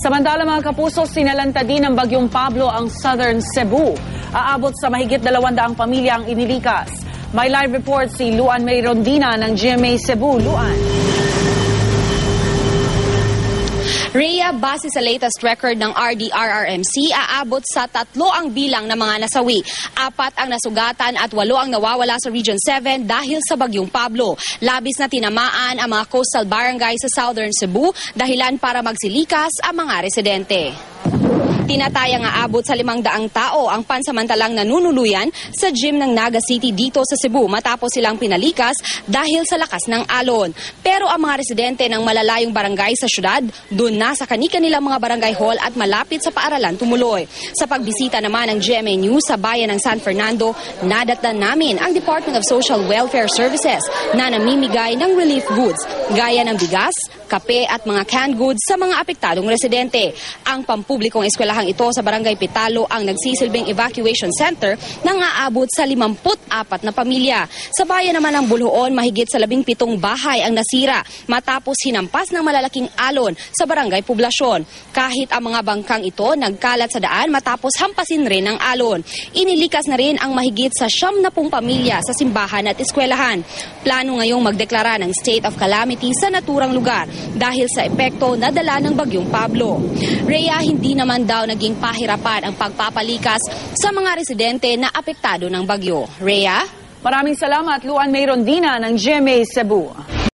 Samantala mga kapuso, sinalanta din ng Bagyong Pablo ang Southern Cebu. Aabot sa mahigit 200 pamilya ang inilikas. May live report si Luan May Rondina ng GMA Cebu. Luan. Rhea, base sa latest record ng RDRRMC, aabot sa 3 ang bilang ng mga nasawi. 4 ang nasugatan at 8 ang nawawala sa Region 7 dahil sa Bagyong Pablo. Labis na tinamaan ang mga coastal barangay sa Southern Cebu, dahilan para magsilikas ang mga residente. Tinatayang aabot sa 500 tao ang pansamantalang nanunuluyan sa gym ng Naga City dito sa Cebu matapos silang pinalikas dahil sa lakas ng alon. Pero ang mga residente ng malalayong barangay sa syudad, doon na sa kani-kanilang mga barangay hall at malapit sa paaralan tumuloy. Sa pagbisita naman ng GMA News sa bayan ng San Fernando, nadatnan namin ang Department of Social Welfare Services na namimigay ng relief goods gaya ng bigas, kape at mga canned goods sa mga apektadong residente. Ang pampublikong eskwelahan ito sa Barangay Pitalo ang nagsisilbing evacuation center nang aabot sa 54 na pamilya. Sa bayan naman ng Buluon, mahigit sa 17 bahay ang nasira matapos hinampas ng malalaking alon sa barangay poblasyon. Kahit ang mga bangkang ito nagkalat sa daan matapos hampasin rin ng alon. Inilikas na rin ang mahigit sa 70 pamilya sa simbahan at eskwelahan. Plano ngayong magdeklara ng state of calamity sa naturang lugar dahil sa epekto na dala ng Bagyong Pablo. Rhea, hindi naman daw naging pahirapan ang pagpapalikas sa mga residente na apektado ng bagyo. Rhea? Maraming salamat, Luan May Rondina ng GMA Cebu.